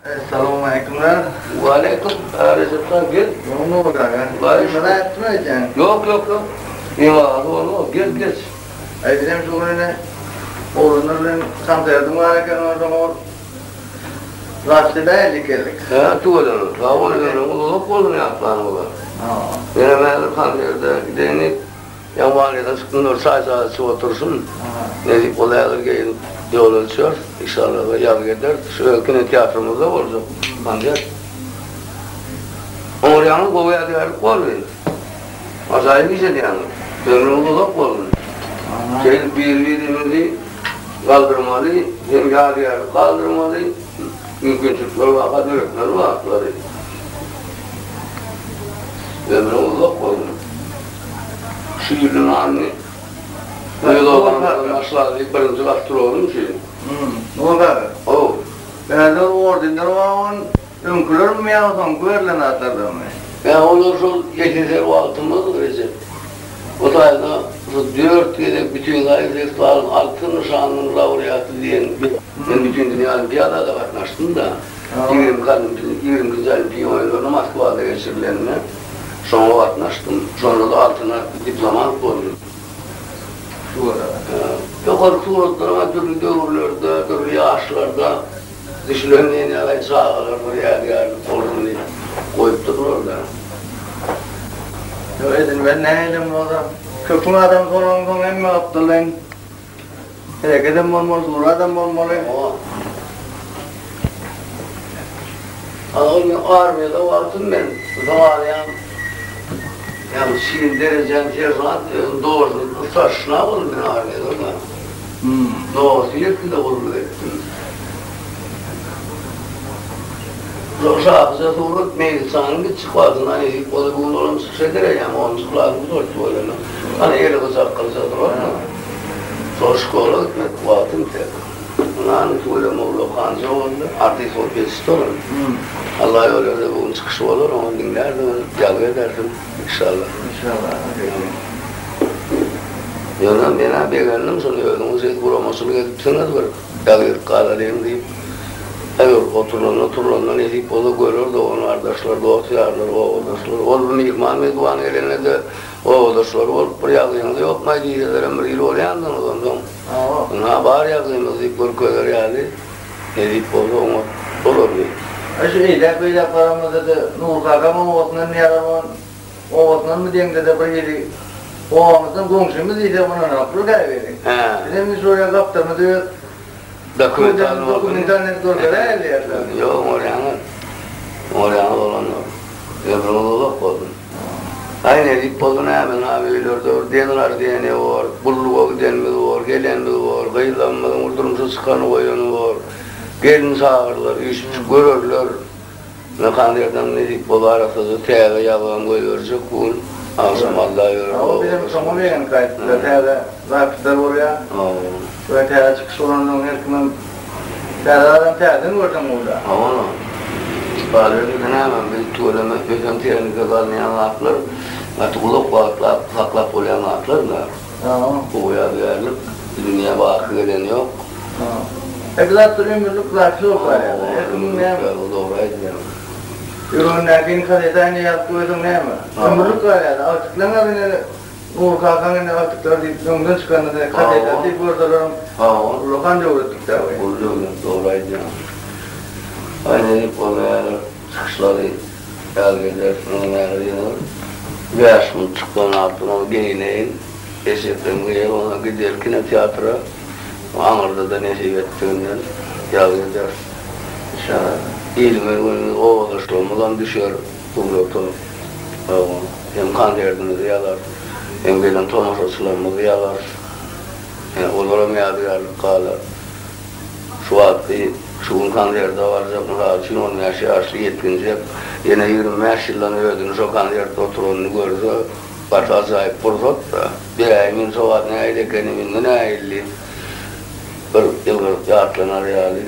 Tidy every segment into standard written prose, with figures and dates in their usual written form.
Esselamu aleykümler. Aleyküm. Recep'ten gel. Ne oldu aga? Bana etmeyeceksin. Yok. İmazı onu gel geç. Bizim şu gününe oğlunların samsayardım varken oradan o Raştı'da geldik. Tuğlanın. Tuğlanın. Ulup olun yapılan ola. Benim eğer kandirde gideni Yanvaliyeden çıktığında say saatçı otursun. Nezik olaylar gelin yol ölçüyor. İnşallah yaz gider. Şu ülkenin tiyatromuzda olacak. Kandir. Oryanın kovaya diyarlık olmayın. Acayip bir şey yani. Ömrümüz uzak olun. Birliğimizi kaldırmalı, hem yarı kaldırmalı, mümkünçükler var, kadürükler var. Ömrümüz uzak olun. Şiirin anne, öyle olanlardan aşağıda birinci kaktır oğlum şey. Ne oldu abi? O. Ben de ordinler var, önkülür mü ya, son görülen atlardan mı? Ben olur şu geçince o altımız Recep. O sayede şu 4 yıllık bütün gayretlerin altın nişanının laureatı diyen ben bütün dünya olimpiyada katlaştım da 20 güzel bir oyunlarını Moskva'da geçirilenme sonra katlaştım. Sonra da altına diploma koydum. Yukarı suratlarıma türlü dövürlerde, türlü yaşlarda dişlerini yeni alayı sağlar buraya sorun diye koyup dururlar. Öyle ben ne elim o da? Köpün adam son emme aptalın. Herkesin olmalı, sur adam olmalı. O gün armiyada vardım ben. Zamanlayan yani Çin derecen terzat doğrusu saçına oldu ben armiyada da. Doğrusu yekinde oldu ettim. Yoksa hafıza doğru meclisanın bir çıkardın hani o da bunun olan şeyler yani onun çıkardığımız orta oynanır. Hani eli kızak kılacak var mı? Sonra şkola gitmek vaatım tek. Hani söyleme olur kanca oldu. Artık o geçti olur. Allah öyle de bunun çıkışı olur onu dinlerdim. Gelge ederdim inşallah. Yoldan bana beğendim sonra öldüm. Zeyt buramasını getirseniz var. Gelge kalayım deyip. Evet, oturulanlar edip o da görürdü, onun arkadaşlar da oturuyorlar, o arkadaşlar. Onun ihman ve duan eline de o arkadaşlar olup buraya yazıyınızı yok mu diyeceğlerim, bir ol yandın o zaman. Ona bağır yazıyınızı ilk köyler yani, edip o da olur mu? Şu iyilik paramızda da Nur Kakam oğuzunun yaramın, oğuzunun mu diyende de bir yeri oğuzunun komşumuz ise buna naklı kaybedin. Bizim bir soruya kaptırma diyor. Dokumentarnet görgüler elde yerler. Yok, oraya olanlar. Ömrümüz uzak oldu. Aynı edip oldu ne hemen abi ölürdü, denler diyene var, bulluğa gidenimiz var, gelenimiz var, kıyılanmadan vurdurumsuz çıkanı koyanı var, gelin sağırlar, iş görürler. Ne kandirden edip oldu arasında teyze yalan koyuyoracak bugün. Akşam Allah'a görür. O bizim Somali'nin kayıtlı, teyze vakitler oraya. Böyle teyze çıkış olanın her kimin teyzelerden teyzeni gördüm orada. Ama Bağları'nın hemen bir tuğlama, gözüm teyzenin kazanlayan laflar, artık ulup saklap olayan laflar da bu uyarlık, dünya bakı gelen yok. Hepler duruyor müllük lafı yok var ya. Doğruydu yani. Ürünlerkin kazetayını yaptığı ne mi? Müllük var ya. Artıklarına beni Nur Kakan'ın artıkları deyip ömrün çıkanı da kazetayı deyip oradalarım lokanca uğrattık da. Doğruydu yani. Aynı deyip olmayan çıkışları gelgeder, onlara yanır. Yaşmın çıkan altına o giyneyin, eşekten giyir, ona giderken tiyatro, Ankara'da da nesip ettiğinden gelgeder. İlmin o oluştuğumuzdan düşüyor Bulgurt'un. Hem kan derdimizi yalar, hem gelen Thomas Aslanımızı yalar. Yani olurum yadigarlık kalır. Şu vakti, şu gün kan derdi varacak mı? Şimdi 10 yaşı yetkince, yine 20 yaşından ödünü şu kan derdi oturduğunu görürse, başka acayip fırsat da. Bir ayımın soğuk ne aile kendiminden aile. Bir yılgır yatlanar yani.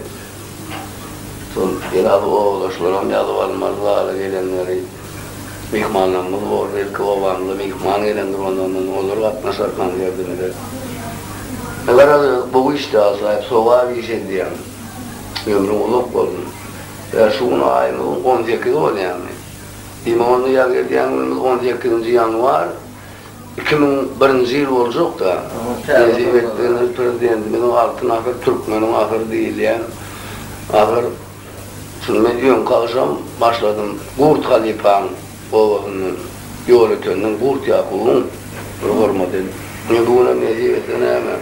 Son yaladı oğlaşlarım yalıvalmazlarla gelenleri mihmanlarımız var, belki babamla mihman gelendir ondan olur katlaşar kan yardımıyla. Ne kadar bu işte sahip soğuğa bir şey diyen ömrüm olup oldum. Ya şunu ayımız 18 oldu yani. İmamını geldiğimiz 18. Yanvar 2001 yıl olacak da. Nezih ettiğiniz prezidentimizin altın ahır Türkmen'in ahır değil yani. Ahır şimdi ben yön kalsam başladım. Kurt Halifa'nın babasının yöneteninin Kurt Yakup'un hürmet edin. Bugüne nezih ettiğine hemen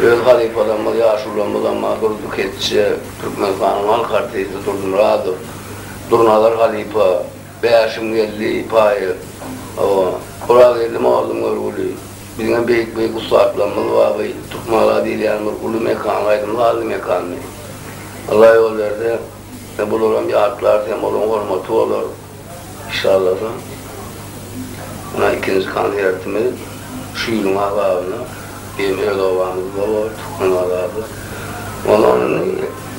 öz Halifa'dan yaşurlanmadan durduk etse Türkmenistan'ın halk artisi durdum rahadır. Durnalar Halifa, Beşim geldi payı. Oraya geldim aldım görgülü. Bizim büyük ustalarımız var. Tutmalar değil yani ulu mekan, aydınlarlı mekan. Allah yol verdi. Ne bulurum yardımlar, hem onun hürmeti olur. İnşallah. Ona ikinci konsertimiz şu yılın ağabeyine. Benim öyle ovamız da var, Türkmen ağabeyde. Onun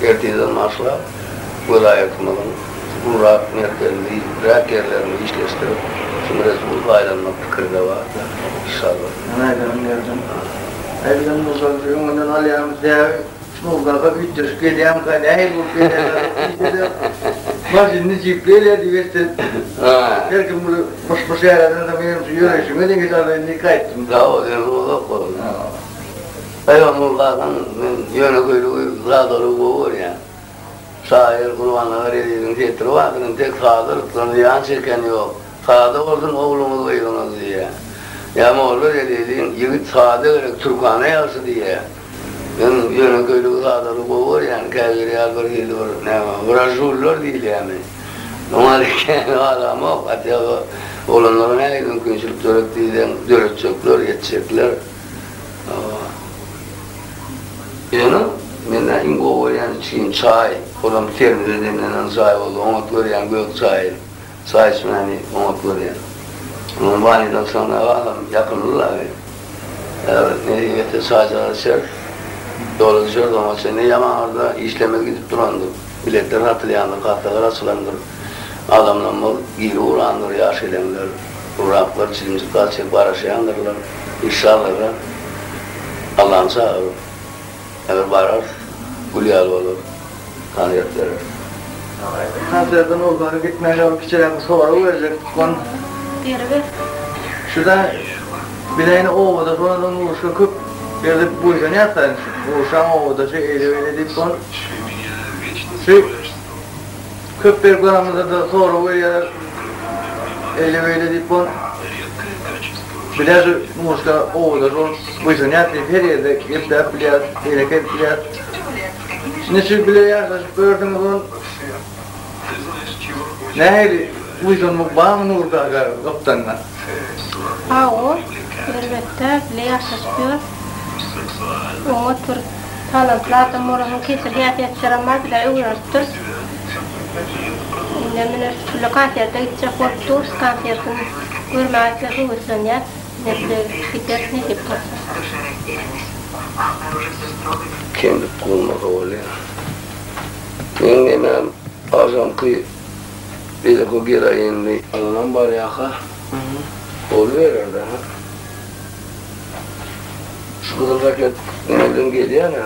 erteden başla vilayetimizin Murat merkezli, bırak yerlerini işleştirip şimdi Resulullah aylanmak fikri de var da inşallah. Aydan uzaklıyorum, ondan alayım size Şunurlarga ütürüş geliyem kadar, bu kadar başını çiftliyle diversin. Herkim bunu boş yerlerden de benim yürüyüşüme de güzel bir kayıttım. Sağ ol, yanımda koydum. Peygamberlerden yöne kuyruğu zaten olur ya. Şair kurbanlığı edildiğin getiri vakının tek sağdırıklarını yan çeken yok. Sağda olsun oğlumuz kıydınız diye. Ya oğlu edildiğin yigit sağda gerek Türkhan'a yazı diye. Yöne kuyruğu sağdırık olur yani. Kevgiri yalvar geliyor. Rasullar değil yani. Normalken adam o. Hatta oğlanların her gün günçülük dörüktüğüden dörütecekler, yetecekler. Yani benden ingo yani çiğin çay, olam termide demlenen çay oldu, omatlar yani gök çay, çay sünani omatlar yani. Onun vaniden sonra adam yakınırlar yani. Neyse çaycılar içer, yolu dışarı zaman ne yaman orada işleme gidip durandı. Biletler hatırlayandır, kartlar açılandır. Adamla mı giri uğrandır, yaş edenler, uğraklar, çilimcikler, çek baraşayandırlar. İnşallah Allah'ın sağlığı. Eğer varar, Gülyalı olur, kaniyet verir. Hazırdan oğulları gitmeye o küçülerini sonra verecek. Şurada bileğini ovada sonradan uğuşa küp bir de bu yüzden yatsayın. Uğuşan ovada öyle deyip son küp bir gramında da sonra veriyorlar. Öyle deyip son biraz uğuşta ovada son bu yüzden yatsayıp her yerde yıptayıp biraz, hareket biraz. Neçil bile yaklaşık gördünüz onu. Neydi? Bu yüzden bağımın uğurda kaptanla. O, elbette bile yaklaşıyor. Onu tur talantlardan moranın kesirge yapacağımlar bile uğraştır. Nemine şöyle konserde gidecek oldu, konsertin görmezse bu yüzden ya. Nesle gider ne yapacak? Kendi kulmak oluyor. Yengem ağzım ki bir de o girayınlı alınan var yaka. Oluyor herhalde. Şu kadar raket nereden geliyor ne?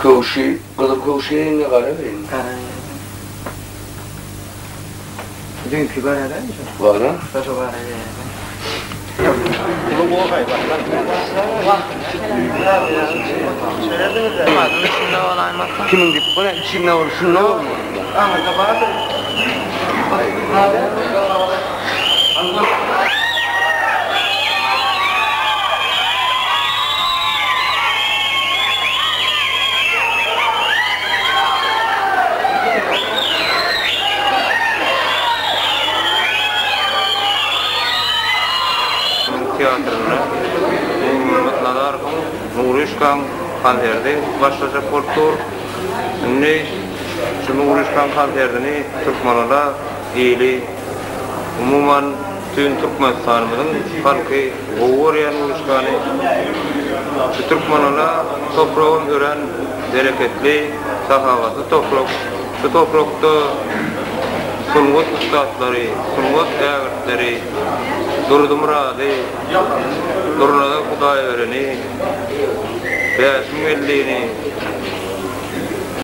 Kövşi, kadar kövşiye ne kadar benim? Dünkü var herhalde. Var ha? Taşı var herhalde. Kimin gibi? Bu ne? Şimdi olur, şunu olur mu? Ama kapağı da... Tiyatrını Mutladar'ın Nurişkan konserde başlayacak oldu. Şimdi şu Nurişkan konserini Türkmenler iyili umuman tüm Türkmenistan'ın halkı Oğuryan Nurişkan'ı şu Türkmenler toprağın ören bereketli sahavatı toprak. Şu toprakta sungut ustadları, sungut ağırtları, Durdumuradi, Durnada Kuday öğreni, Beşim elliğini,